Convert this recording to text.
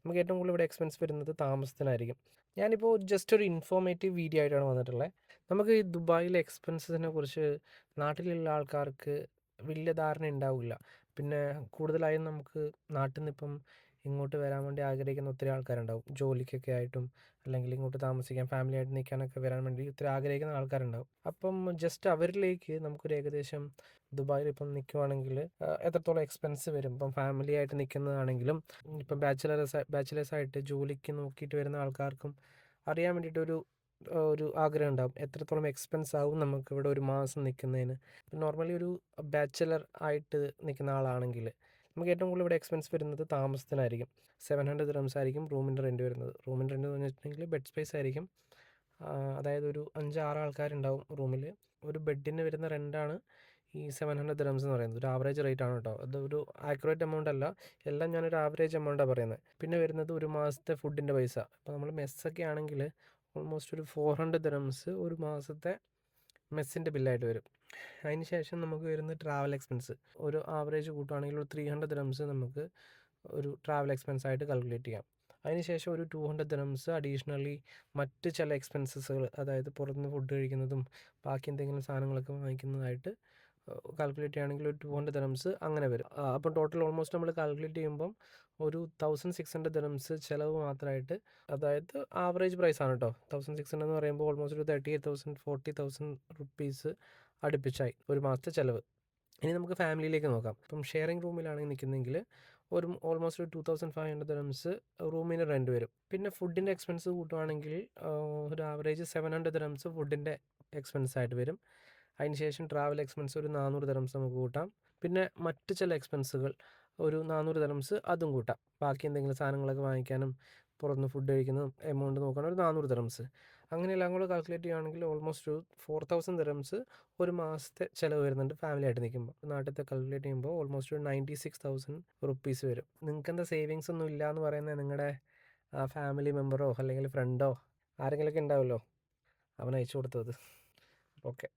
നമുക്ക് ഏറ്റവും കൂടുതൽ ഇവിടെ എക്സ്പെൻസ് വരുന്നത് താമസത്തിനായിരിക്കും. ഞാനിപ്പോൾ ജസ്റ്റ് ഒരു ഇൻഫോർമേറ്റീവ് വീഡിയോ ആയിട്ടാണ് വന്നിട്ടുള്ളത്. നമുക്ക് ഈ ദുബായിലെ എക്സ്പെൻസസിനെ കുറിച്ച് നാട്ടിലുള്ള ആൾക്കാർക്ക് വലിയ ധാരണ ഉണ്ടാവില്ല. പിന്നെ കൂടുതലായും നമുക്ക് നാട്ടിൽ നിന്ന് ഇപ്പം ഇങ്ങോട്ട് വരാൻ വേണ്ടി ആഗ്രഹിക്കുന്ന ഒത്തിരി ആൾക്കാരുണ്ടാവും. ജോലിക്കൊക്കെ ആയിട്ടും അല്ലെങ്കിൽ ഇങ്ങോട്ട് താമസിക്കാൻ ഫാമിലി ആയിട്ട് നിൽക്കാനൊക്കെ വരാൻ വേണ്ടി ഒത്തിരി ആഗ്രഹിക്കുന്ന ആൾക്കാരുണ്ടാവും. അപ്പം ജസ്റ്റ് അവരിലേക്ക് നമുക്കൊരു ഏകദേശം ദുബായിൽ ഇപ്പം നിൽക്കുവാണെങ്കിൽ എത്രത്തോളം എക്സ്പെൻസ് വരും. ഇപ്പം ഫാമിലി ആയിട്ട് നിൽക്കുന്നതാണെങ്കിലും ഇപ്പം ബാച്ചിലേഴ്സായിട്ട് ജോലിക്ക് നോക്കിയിട്ട് വരുന്ന ആൾക്കാർക്കും അറിയാൻ വേണ്ടിയിട്ടൊരു ഒരു ആഗ്രഹം ഉണ്ടാവും. എത്രത്തോളം എക്സ്പെൻസ് ആവും നമുക്ക് ഇവിടെ ഒരു മാസം നിൽക്കുന്നതിന്. നോർമലി ഒരു ബാച്ചിലർ ആയിട്ട് നിൽക്കുന്ന ആളാണെങ്കിൽ നമുക്ക് ഏറ്റവും കൂടുതൽ ഇവിടെ എക്സ്പെൻസ് വരുന്നത് താമസത്തിനായിരിക്കും. 700 ദിർഹംസ് ആയിരിക്കും റൂമിൻ്റെ റെൻറ്റ് വരുന്നത്. റൂമിൻ്റെ റെൻറ്റ് എന്ന് പറഞ്ഞിട്ടുണ്ടെങ്കിൽ ബെഡ് സ്പേസ് ആയിരിക്കും. അതായത് ഒരു 5-6 ആൾക്കാരുണ്ടാവും റൂമിൽ. ഒരു ബെഡിന് വരുന്ന റെൻ്റാണ് ഈ 700 ദിർഹംസ് എന്ന് പറയുന്നത്. ഒരു ആവറേജ് റേറ്റ് ആണ് കേട്ടോ. അത് ഒരു ആക്യുറേറ്റ് എമൗണ്ട് അല്ല. എല്ലാം ഞാനൊരു ആവറേജ് എമൗണ്ടാണ് പറയുന്നത്. പിന്നെ വരുന്നത് ഒരു മാസത്തെ ഫുഡിൻ്റെ പൈസ. ഇപ്പോൾ നമ്മൾ മെസ്സൊക്കെ ആണെങ്കിൽ ഓൾമോസ്റ്റ് ഒരു 400 ദിർഹംസ് ഒരു മാസത്തെ മെസ്സിൻ്റെ ബില്ലായിട്ട് വരും. അതിന് ശേഷം നമുക്ക് വരുന്നത് ട്രാവൽ എക്സ്പെൻസ്. ഒരു ആവറേജ് കൂട്ടുകയാണെങ്കിൽ ഒരു 300 ദിർഹംസ് നമുക്ക് ഒരു ട്രാവൽ എക്സ്പെൻസ് ആയിട്ട് കാൽക്കുലേറ്റ് ചെയ്യാം. അതിനുശേഷം ഒരു 200 ദിർഹംസ് അഡീഷണലി മറ്റ് ചില എക്സ്പെൻസസുകൾ, അതായത് പുറത്തുനിന്ന് ഫുഡ് കഴിക്കുന്നതും ബാക്കി എന്തെങ്കിലും സാധനങ്ങളൊക്കെ വാങ്ങിക്കുന്നതായിട്ട് കാൽക്കുലേറ്റ് ചെയ്യുകയാണെങ്കിൽ ഒരു 200 ദിർഹംസ് അങ്ങനെ വരും. അപ്പം ടോട്ടൽ ഓൾമോസ്റ്റ് നമ്മൾ കാൽക്കുലേറ്റ് ചെയ്യുമ്പം ഒരു 1600 ദിർഹംസ് ചിലവ് മാത്രമായിട്ട്, അതായത് ആവറേജ് പ്രൈസ് ആണ് കേട്ടോ. 1600 എന്ന് പറയുമ്പോൾ ഓൾമോസ്റ്റ് ഒരു 38,000 40,000 റുപ്പീസ് അടുപ്പിച്ചായി ഒരു മാസത്തെ ചിലവ്. ഇനി നമുക്ക് ഫാമിലിയിലേക്ക് നോക്കാം. ഇപ്പം ഷെയറിംഗ് റൂമിലാണ് നിൽക്കുന്നതെങ്കിൽ ഒരു ഓൾമോസ്റ്റ് ഒരു 2500 ദിർഹംസ് റൂമിന് റെൻറ്റ് വരും. പിന്നെ ഫുഡിൻ്റെ എക്സ്പെൻസ് കൂട്ടുവാണെങ്കിൽ ഒരു ആവറേജ് 700 ദിർഹംസ് ഫുഡിൻ്റെ എക്സ്പെൻസ് ആയിട്ട് വരും. അതിന് ശേഷം ട്രാവൽ എക്സ്പെൻസ് ഒരു 400 ദിർഹംസ് നമുക്ക് കൂട്ടാം. പിന്നെ മറ്റ് ചില എക്സ്പെൻസുകൾ ഒരു 400 ദിർഹംസ് അതും കൂട്ടാം. ബാക്കി എന്തെങ്കിലും സാധനങ്ങളൊക്കെ വാങ്ങിക്കാനും പുറത്തുനിന്ന് ഫുഡ് കഴിക്കുന്നതും എമൗണ്ട് നോക്കുകയാണെങ്കിൽ ഒരു 400 ദിർഹംസ്. അങ്ങനെ എല്ലാം കൂടെ കാൽക്കുലേറ്റ് ചെയ്യുകയാണെങ്കിൽ ഓൾമോസ്റ്റ് ഒരു 4000 ദിർഹംസ് ഒരു മാസത്തെ ചിലവ് വരുന്നുണ്ട് ഫാമിലി ആയിട്ട് നിൽക്കുമ്പോൾ. നാട്ടിലത്തെ കാൽക്കുലേറ്റ് ചെയ്യുമ്പോൾ ഓൾമോസ്റ്റ് ഒരു 96,000 റുപ്പീസ് വരും. നിങ്ങൾക്ക് എന്താ സേവിങ്സ് ഒന്നും ഇല്ല എന്ന് പറയുന്നത് നിങ്ങളുടെ ഫാമിലി മെമ്പറോ അല്ലെങ്കിൽ ഫ്രണ്ടോ ആരെങ്കിലുമൊക്കെ ഉണ്ടാവുമല്ലോ, അവൻ അയച്ചു കൊടുത്തത്. ഓക്കെ.